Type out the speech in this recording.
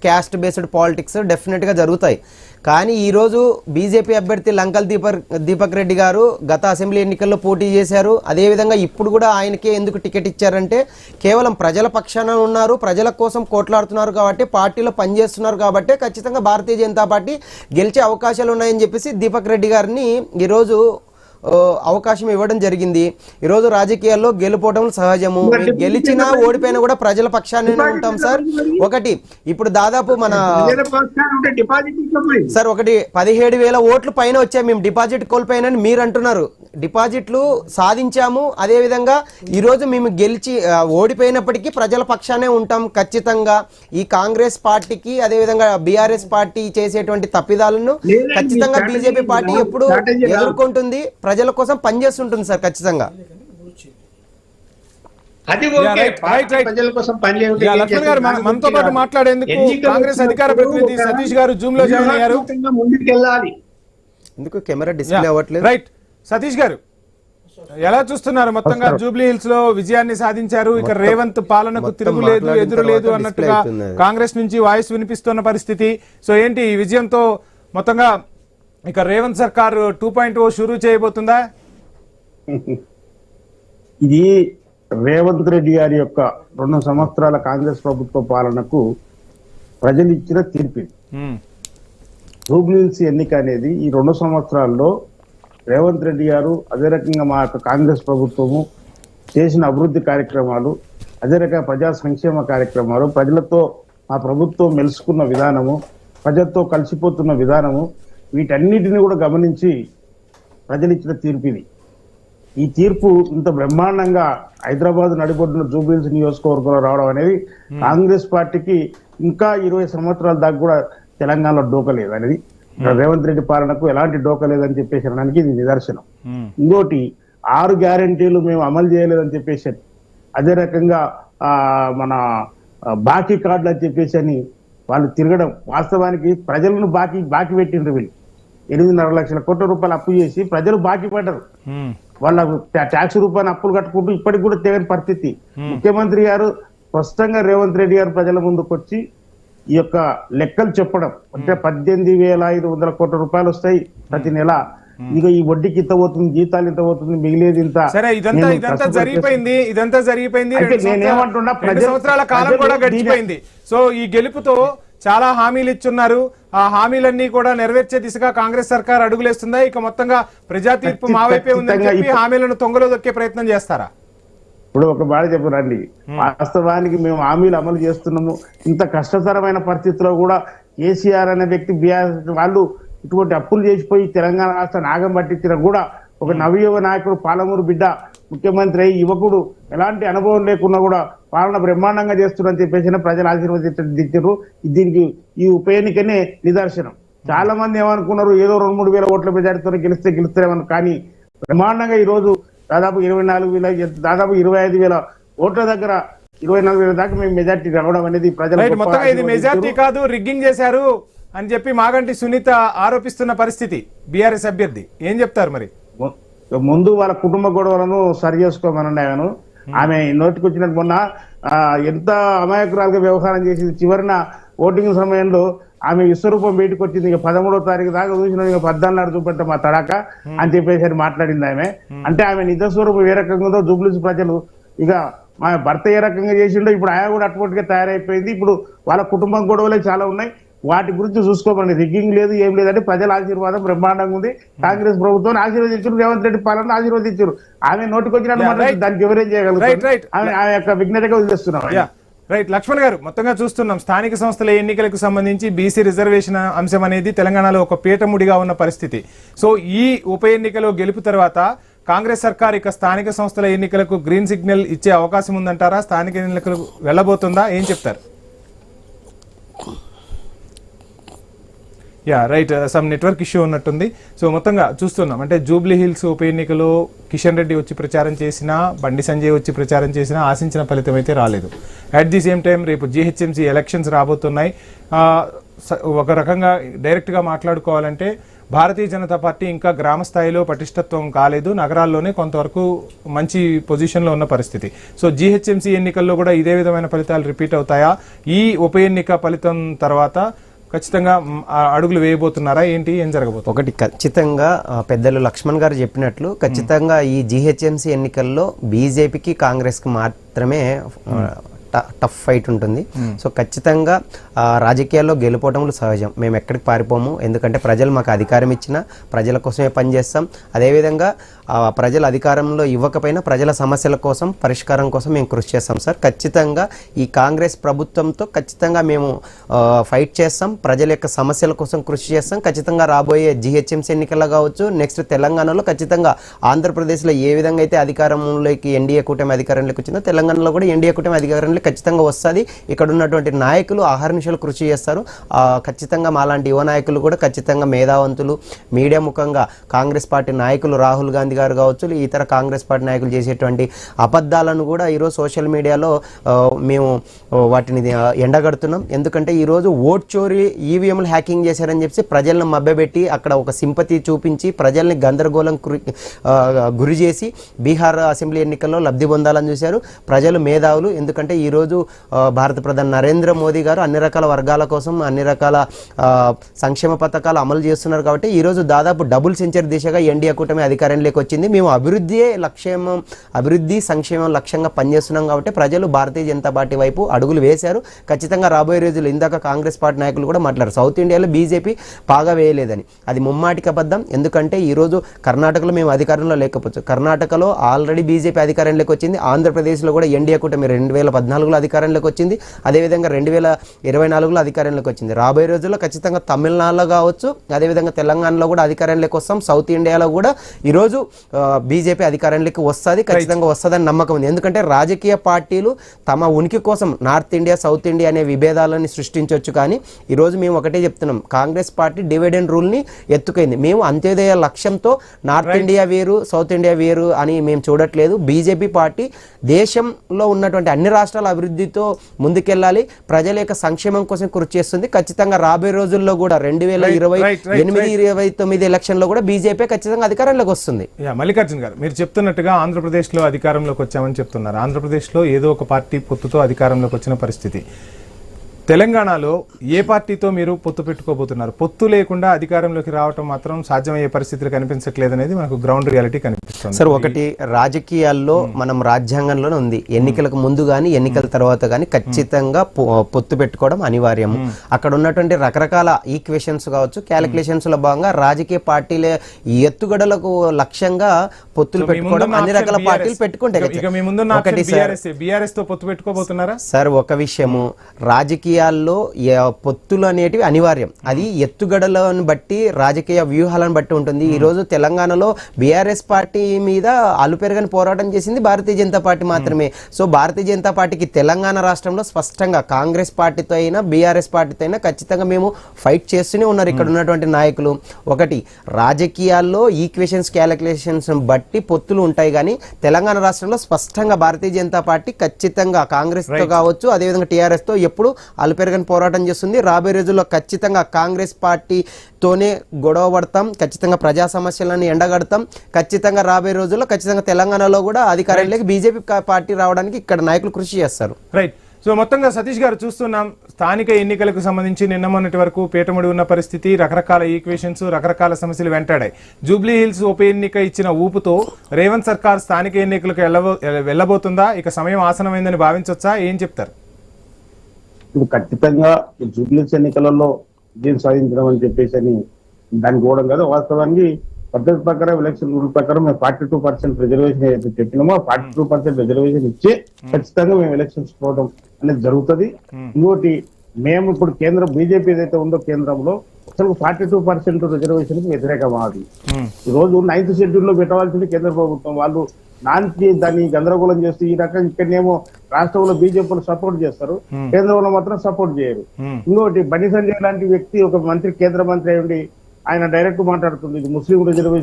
Caste based politics డెఫినెట్గా జరుగుతాయి. కానీ ఈరోజు బీజేపీ అభ్యర్థి లంకల్ దీపక్ రెడ్డి గారు గత అసెంబ్లీ ఎన్నికల్లో పోటీ చేశారు. అదేవిధంగా ఇప్పుడు కూడా ఆయనకే ఎందుకు టికెట్ ఇచ్చారంటే కేవలం ప్రజల పక్షాన ఉన్నారు, ప్రజల కోసం కోట్లాడుతున్నారు కాబట్టి, పార్టీలో పనిచేస్తున్నారు కాబట్టి ఖచ్చితంగా భారతీయ జనతా పార్టీ గెలిచే అవకాశాలు ఉన్నాయని చెప్పేసి దీపక్ రెడ్డి గారిని ఈరోజు అవకాశం ఇవ్వడం జరిగింది. ఈరోజు రాజకీయాల్లో గెలుపోవడం సహజము. గెలిచినా ఓడిపోయినా కూడా ప్రజల పక్షానే ఉంటాం సార్. ఒకటి ఇప్పుడు దాదాపు మన సార్ 17,000 ఓట్లు పైన వచ్చాయి, మేము డిపాజిట్ కోల్పోయినని మీరు అంటున్నారు. డిపాజిట్లు సాధించాము. అదేవిధంగా ఈరోజు మేము ఓడిపోయినప్పటికీ ప్రజల పక్షానే ఉంటాం ఖచ్చితంగా. ఈ కాంగ్రెస్ పార్టీకి అదేవిధంగా బీఆర్ఎస్ పార్టీ చేసేటువంటి తప్పిదాలను ఖచ్చితంగా బీజేపీ పార్టీ ఎప్పుడు ఎదుర్కొంటుంది, ప్రజల కోసం పనిచేస్తుంటుంది సార్ ఖచ్చితంగా. మనతో పాటు మాట్లాడేందుకు కాంగ్రెస్ అధికార ప్రతినిధి సతీష్ గారు జూమ్ లో జాయిన్ అయ్యారు. ఎందుకు కెమెరా డిస్ప్లే అవ్వట్లేదు? రైట్, సతీష్ గారు ఎలా చూస్తున్నారు? మొత్తంగా జూబ్లీ హిల్స్ లో విజయాన్ని సాధించారు. ఇక రేవంత్ పాలనకు తిరుగులేదు, ఎదురులేదు అన్నట్టుగా కాంగ్రెస్ నుంచి వాయిస్ వినిపిస్తున్న పరిస్థితి. సో ఏంటి ఈ విజయంతో మొత్తంగా ఇక రేవంత్ సర్కార్ 2.0 షురూ చేయబోతుందా? ఇది రేవంత్ రెడ్డి గారి యొక్క 2 సంవత్సరాల కాంగ్రెస్ ప్రభుత్వ పాలనకు ప్రజలు ఇచ్చిన తీర్పు. జూబ్లీ హిల్స్ ఎన్నిక అనేది ఈ 2 సంవత్సరాల్లో రేవంత్ రెడ్డి గారు, అదే రకంగా మా యొక్క కాంగ్రెస్ ప్రభుత్వము చేసిన అభివృద్ధి కార్యక్రమాలు, అదే రకంగా ప్రజా సంక్షేమ కార్యక్రమాలు, ప్రజలతో మా ప్రభుత్వం మెలుసుకున్న విధానము, ప్రజలతో కలిసిపోతున్న విధానము, వీటన్నిటిని కూడా గమనించి ప్రజలు ఇచ్చిన తీర్పు ఇది. ఈ తీర్పు ఇంత బ్రహ్మాండంగా హైదరాబాద్ నడిబొడ్డున జూబ్లీ హిల్స్ నియోజకవర్గంలో రావడం అనేది కాంగ్రెస్ పార్టీకి ఇంకా 20 సంవత్సరాల దాకా కూడా తెలంగాణలో డోకలేదు అనేది, రేవంత్ రెడ్డి పాలనకు ఎలాంటి డోకలేదని చెప్పేసి అనడానికి ఇది నిదర్శనం. ఇంకోటి 6 గ్యారంటీలు మేము అమలు చేయలేదని చెప్పేసి, అదే రకంగా మన బాకీ కార్డులు అని చెప్పేసి అని వాళ్ళు తిరగడం. వాస్తవానికి ప్రజలను బాకీ పెట్టిండ్రు వీళ్ళు. 8.5 లక్షల కోట్ల రూపాయలు అప్పు చేసి ప్రజలు బాకీ పడ్డారు. వాళ్ళ ట్యాక్స్ రూపాయలు అప్పులు కట్టుకుంటూ ఇప్పటికి కూడా తెగని పరిస్థితి. ముఖ్యమంత్రి గారు స్పష్టంగా రేవంత్ రెడ్డి గారు ప్రజల ముందుకు వచ్చి ఈ యొక్క లెక్కలు చెప్పడం, అంటే 18,500 కోట్ల రూపాయలు వస్తాయి ప్రతి నెల, ఇక ఈ వడ్డీకి ఇంత పోతుంది, జీతాలు ఇంత పోతుంది, మిగిలేదు ఇంత. సరే, ఇదంతా జరిగిపోయింది. నేనేమంటున్నా, 2 సంవత్సరాల కాలం కూడా గడిచిపోయింది. సో ఈ గెలుపుతో చాలా హామీలు ఇచ్చున్నారు. ఆ హామీలన్నీ కూడా నెరవేర్చే దిశగా కాంగ్రెస్ సర్కార్ అడుగులేస్తుందా? ఇక మొత్తంగా ప్రజా తీర్పు మా వైపే ఉందని చెప్పి హామీలను తొంగలో దొక్కే ప్రయత్నం చేస్తారా? ఇప్పుడు ఒక బాధ చెప్పరండి, వాస్తవానికి మేము హామీలు అమలు చేస్తున్నాము. ఇంత కష్టతరమైన పరిస్థితిలో కూడా కేసీఆర్ అనే వ్యక్తి, బీఆర్ఎస్ వాళ్ళు ఇటువంటి అప్పులు చేసిపోయి తెలంగాణ రాష్ట్రాన్ని ఆగం పట్టించిన కూడా ఒక నవయువ నాయకుడు, పాలమూరు బిడ్డ ముఖ్యమంత్రి అయ్యి యువకుడు, ఎలాంటి అనుభవం లేకున్నా కూడా పాలన బ్రహ్మాండంగా చేస్తున్నారని చెప్పేసి ప్రజలు ఆశీర్వదించారు. దీనికి ఈ ఉప ఎన్నికనే నిదర్శనం. చాలా మంది ఏమనుకున్నారు, ఏదో 2-3 వేల ఓట్ల మెజారిటీతో గెలుస్తారేమని. కానీ బ్రహ్మాండంగా ఈ రోజు దాదాపు 24,000, దాదాపు 25,000 ఓట్ల దగ్గర 24,000 దాకా మేము మెజారిటీ రావడం అనేది ప్రజలు. మొత్తంగా ఇది మెజారిటీ కాదు, రిగ్గింగ్ చేశారు అని చెప్పి మాగంటి సునీత ఆరోపిస్తున్న పరిస్థితి బీఆర్ఎస్ అభ్యర్థి. ఏం చెప్తారు మరి? ముందు వాళ్ళ కుటుంబ గొడవలను సరి చేసుకోమనండి. ఆమె నోటికి వచ్చినట్టు మొన్న ఎంత అమాయకురాలుగా వ్యవహారం చేసింది. చివరిన ఓటింగ్ సమయంలో ఆమె విశ్వరూపం బయటకు వచ్చింది. ఇక 13వ తారీఖు దాకా చూసిన, ఇక 14 చూపెట్ట మా తడాక అని చెప్పేసి మాట్లాడింది ఆమె. అంటే ఆమె నిజస్వరూపం ఏ రకంగా ఉందో జూబ్లీ హిల్స్ ప్రజలు, ఇక మా భర్త ఏ రకంగా చేసిండో ఇప్పుడు ఆయా కూడా అటువంటిగా తయారైపోయింది. ఇప్పుడు వాళ్ళ కుటుంబం గొడవలే చాలా ఉన్నాయి. వాటి గురించి చూసుకోమండి. రిగ్గింగ్ లేదు, ఏం లేదంటే ప్రజల ఆశీర్వాదం బ్రహ్మాండంగా ఉంది. కాంగ్రెస్ ప్రభుత్వాన్ని ఆశీర్వదించారు, రేవంత్ రెడ్డి పాలన ఆశీర్వదించారు. ఆమె నోటికి వచ్చినట్టు దానికి ఎవరేం చేయగలుగుతారు? ఆమె యొక్క విజ్ఞతగా వదిలేస్తున్నారు. రైట్, లక్ష్మణ్ గారు, మొత్తంగా చూస్తున్నాం స్థానిక సంస్థల ఎన్నికలకు సంబంధించి బీసీ రిజర్వేషన్ అంశం అనేది తెలంగాణలో ఒక పీటముడిగా ఉన్న పరిస్థితి. సో ఈ ఉప ఎన్నికలో గెలుపు తర్వాత కాంగ్రెస్ సర్కార్ ఇక స్థానిక సంస్థల ఎన్నికలకు గ్రీన్ సిగ్నల్ ఇచ్చే అవకాశం ఉందంటారా? స్థానిక ఎన్నికలకు వెళ్ళబోతుందా? ఏం చెప్తారు? రైట్, సమ్ నెట్వర్క్ ఇష్యూ ఉన్నట్టుంది. సో మొత్తంగా చూస్తున్నాం, అంటే జూబ్లీ హిల్స్ ఉప ఎన్నికలో కిషన్ రెడ్డి వచ్చి ప్రచారం చేసినా, బండి సంజయ్ వచ్చి ప్రచారం చేసినా ఆశించిన ఫలితం అయితే రాలేదు. అట్ ది సేమ్ టైం రేపు జీహెచ్ఎంసీ ఎలక్షన్స్ రాబోతున్నాయి. ఒక రకంగా డైరెక్ట్గా మాట్లాడుకోవాలంటే భారతీయ జనతా పార్టీ ఇంకా గ్రామ స్థాయిలో పటిష్టత్వం కాలేదు, నగరాల్లోనే కొంతవరకు మంచి పొజిషన్లో ఉన్న పరిస్థితి. సో జీహెచ్ఎంసీ ఎన్నికల్లో కూడా ఇదే విధమైన ఫలితాలు రిపీట్ అవుతాయా? ఈ ఉప ఎన్నిక ఫలితం తర్వాత ఖచ్చితంగా అడుగులు వేయబోతున్నారా? ఏం జరగబోతుంది? ఒకటి ఖచ్చితంగా పెద్దలు లక్ష్మణ్ గారు చెప్పినట్లు ఖచ్చితంగా ఈ జీహెచ్ఎంసీ ఎన్నికల్లో బీజేపీకి కాంగ్రెస్కి మాత్రమే టఫ్ ఫైట్ ఉంటుంది. సో ఖచ్చితంగా రాజకీయాల్లో గెలుపోవటములు సహజం. మేము ఎక్కడికి పారిపోము, ఎందుకంటే ప్రజలు మాకు అధికారం ఇచ్చిన ప్రజల కోసమే పనిచేస్తాం. అదేవిధంగా ప్రజల అధికారంలో ఇవ్వకపోయినా ప్రజల సమస్యల కోసం పరిష్కారం కోసం మేము కృషి చేస్తాం సార్. ఖచ్చితంగా ఈ కాంగ్రెస్ ప్రభుత్వంతో ఖచ్చితంగా మేము ఫైట్ చేస్తాం, ప్రజల యొక్క సమస్యల కోసం కృషి చేస్తాం. ఖచ్చితంగా రాబోయే జీహెచ్ఎంసీ ఎన్నికల్లో కావచ్చు, నెక్స్ట్ తెలంగాణలో ఖచ్చితంగా ఆంధ్రప్రదేశ్లో ఏ విధంగా అయితే అధికారంలోకి ఎన్డీఏ కూటమి అధికారంలోకి వచ్చిందో తెలంగాణలో కూడా ఎన్డీఏ కూటమి అధికారంలో ఖచ్చితంగా వస్తుంది. ఇక్కడ ఉన్నటువంటి నాయకులు ఆహర్నిశలు కృషి చేస్తారు. ఖచ్చితంగా మాలాంటి యువ నాయకులు కూడా ఖచ్చితంగా మేధావంతులు, మీడియా ముఖంగా కాంగ్రెస్ పార్టీ నాయకులు రాహుల్ గాంధీ గారు కావచ్చు, ఇతర కాంగ్రెస్ పార్టీ నాయకులు చేసేటువంటి అబద్ధాలను కూడా ఈరోజు సోషల్ మీడియాలో మేము వాటిని ఎండగడుతున్నాం. ఎందుకంటే ఈరోజు ఓట్ చోరీ, ఈవీఎంలు హ్యాకింగ్ చేశారని చెప్పి ప్రజలను మభ్యపెట్టి అక్కడ ఒక సింపతి చూపించి ప్రజల్ని గందరగోళం గురి చేసి బీహార్ అసెంబ్లీ ఎన్నికల్లో లబ్ధి పొందాలని చూశారు. ప్రజలు మేధావులు, ఎందుకంటే ఈరోజు భారత ప్రధాని నరేంద్ర మోదీ గారు అన్ని రకాల వర్గాల కోసం అన్ని రకాల సంక్షేమ పథకాలు అమలు చేస్తున్నారు. కాబట్టి ఈరోజు దాదాపు డబుల్ సెంచరీ దిశగా ఎన్డీఏ కూటమి అధికారంలోకి వచ్చింది. మేము అభివృద్ధి సంక్షేమం లక్ష్యంగా పనిచేస్తున్నాం. కాబట్టి ప్రజలు భారతీయ జనతా పార్టీ వైపు అడుగులు వేశారు. ఖచ్చితంగా రాబోయే రోజులు ఇందాక కాంగ్రెస్ పార్టీ నాయకులు కూడా మాట్లాడారు, సౌత్ ఇండియాలో బీజేపీ పాగా వేయలేదని. అది ముమ్మాటికి అబద్ధం. ఎందుకంటే ఈరోజు కర్ణాటకలో మేము అధికారంలో లేకపోవచ్చు, కర్ణాటకలో ఆల్రెడీ బీజేపీ అధికారంలోకి వచ్చింది. ఆంధ్రప్రదేశ్లో కూడా ఎన్డీఏ కూటమి 2014లో అధికారంలోకి వచ్చింది. అదేవిధంగా 2024లో అధికారంలోకి వచ్చింది. రాబోయే రోజుల్లో ఖచ్చితంగా తమిళనాడులో కావచ్చు, అదేవిధంగా తెలంగాణలో కూడా అధికారంలోకి వస్తాం. సౌత్ ఇండియాలో కూడా ఈరోజు బీజేపీ అధికారంలోకి వస్తుంది, ఖచ్చితంగా వస్తుందని నమ్మకం ఉంది. ఎందుకంటే రాజకీయ పార్టీలు తమ ఉనికి కోసం నార్త్ ఇండియా సౌత్ ఇండియా అనే విభేదాలను సృష్టించవచ్చు. కానీ ఈరోజు మేము ఒకటే చెప్తున్నాం, కాంగ్రెస్ పార్టీ డివైడ్ అండ్ రూల్ని ఎత్తుకైంది. మేము అంత్యోదయ లక్ష్యంతో నార్త్ ఇండియా వేరు సౌత్ ఇండియా వేరు అని మేము చూడట్లేదు. బీజేపీ పార్టీ దేశంలో ఉన్నటువంటి అన్ని రాష్ట్రాల అభివృద్ధితో ముందుకెళ్ళాలి, ప్రజల యొక్క సంక్షేమం కోసం కృషి చేస్తుంది. ఖచ్చితంగా రాబోయే రోజుల్లో కూడా 2028-29 ఎలక్షన్లో కూడా బీజేపీ ఖచ్చితంగా అధికారంలోకి వస్తుంది. మల్లికార్జున్ గారు, మీరు చెప్తున్నట్టుగా ఆంధ్రప్రదేశ్లో అధికారంలోకి వచ్చామని చెప్తున్నారు. ఆంధ్రప్రదేశ్లో ఏదో ఒక పార్టీ పొత్తుతో అధికారంలోకి వచ్చిన పరిస్థితి. తెలంగాణలో ఏ పార్టీతో మీరు పొత్తు పెట్టుకోబోతున్నారు? పొత్తు లేకుండా అధికారంలోకి రావటం మాత్రం సాధ్యమయ్యే పరిస్థితులు కనిపించట్లేదనేది మనకు గ్రౌండ్ రియాలిటీ కనిపిస్తుంది. సార్, ఒకటి రాజకీయాల్లో మనం రాజ్యాంగంలోనే ఉంది, ఎన్నికలకు ముందు కానీ ఎన్నికల తర్వాత కానీ ఖచ్చితంగా పొత్తు పెట్టుకోవడం అనివార్యం. అక్కడ ఉన్నటువంటి రకరకాల ఈక్వేషన్స్ కావచ్చు, క్యాలిక్యులేషన్స్ లో భాగంగా రాజకీయ పార్టీల ఎత్తుగడలకు లక్ష్యంగా పొత్తులు పెట్టుకోవడం అన్ని రకాల పార్టీలు పెట్టుకుంటాయి. సార్, ఒక విషయము, రాజకీయాల్లో పొత్తులు అనేటివి అనివార్యం. అది ఎత్తుగడలను బట్టి రాజకీయ వ్యూహాలను బట్టి ఉంటుంది. ఈ రోజు తెలంగాణలో బీఆర్ఎస్ పార్టీ మీద అలుపెరగని పోరాటం చేసింది భారతీయ జనతా పార్టీ మాత్రమే. సో భారతీయ జనతా పార్టీకి తెలంగాణ రాష్ట్రంలో స్పష్టంగా కాంగ్రెస్ పార్టీతో అయినా బీఆర్ఎస్ పార్టీతో అయినా ఖచ్చితంగా మేము ఫైట్ చేస్తూనే ఉన్నారు ఇక్కడ ఉన్నటువంటి నాయకులు. ఒకటి, రాజకీయాల్లో ఈక్వేషన్స్ క్యాలిక్యులేషన్స్ బట్టి పొత్తులు ఉంటాయి, కానీ తెలంగాణ రాష్ట్రంలో స్పష్టంగా భారతీయ జనతా పార్టీ ఖచ్చితంగా కాంగ్రెస్ తో కావచ్చు, అదేవిధంగా టీఆర్ఎస్ తో ఎప్పుడు అలుపెరగని పోరాటం చేస్తుంది. రాబోయే రోజుల్లో ఖచ్చితంగా కాంగ్రెస్ పార్టీతోనే గొడవ పడతాం, ఖచ్చితంగా ప్రజా సమస్యలను ఎండగడతాం. ఖచ్చితంగా రాబోయే రోజుల్లో ఖచ్చితంగా తెలంగాణలో కూడా అధికారంలోకి బీజేపీ పార్టీ రావడానికి ఇక్కడ నాయకులు కృషి చేస్తారు. రైట్. సో మొత్తంగా సతీష్ గారు చూస్తున్నాం, స్థానిక ఎన్నికలకు సంబంధించి నిన్న మొన్నటి వరకు పీటముడి ఉన్న పరిస్థితి, రకరకాల ఈక్వేషన్స్, రకరకాల సమస్యలు వెంటాడాయి. జూబ్లీ హిల్స్ ఉప ఎన్నిక ఇచ్చిన ఊపుతో రేవంత్ సర్కార్ స్థానిక ఎన్నికలకు వెళ్ళబోతుందా? ఇక సమయం ఆసనమైందని భావించవచ్చా? ఏం చెప్తారు? ఇప్పుడు ఖచ్చితంగా జూబ్లీస్ ఎన్నికలలో విజయం సాధించడం అని చెప్పేసి అని దానికి పోవడం కదా. వాస్తవానికి పద్ధతి ప్రకారం ఎలక్షన్ రూల్ ప్రకారం మేము 42% రిజర్వేషన్ ఏదైతే చెప్పినామో 42% రిజర్వేషన్ ఇచ్చి ఖచ్చితంగా మేము ఎలక్షన్స్ పోవడం అనేది జరుగుతుంది. ఇంకోటి, మేము ఇప్పుడు కేంద్రం బీజేపీ ఏదైతే ఉందో కేంద్రంలో అసలు 42% రిజర్వేషన్ కి వ్యతిరేకం. అది ఈ రోజు 9th షెడ్యూల్ లో పెట్టవలసింది కేంద్ర ప్రభుత్వం. వాళ్ళు నాన్కి దాన్ని గందరగోళం చేస్తూ ఈ రకంగా ఇక్కడనేమో రాష్ట్రంలో బీజేపీలు సపోర్ట్ చేస్తారు, కేంద్రంలో మాత్రం సపోర్ట్ చేయరు. ఇంకోటి, బండి సంజయ్ లాంటి వ్యక్తి ఒక మంత్రి, కేంద్ర మంత్రి అయ్యండి, ఆయన డైరెక్ట్ మాట్లాడుతుంది ఇది ముస్లిం రిజర్వేషన్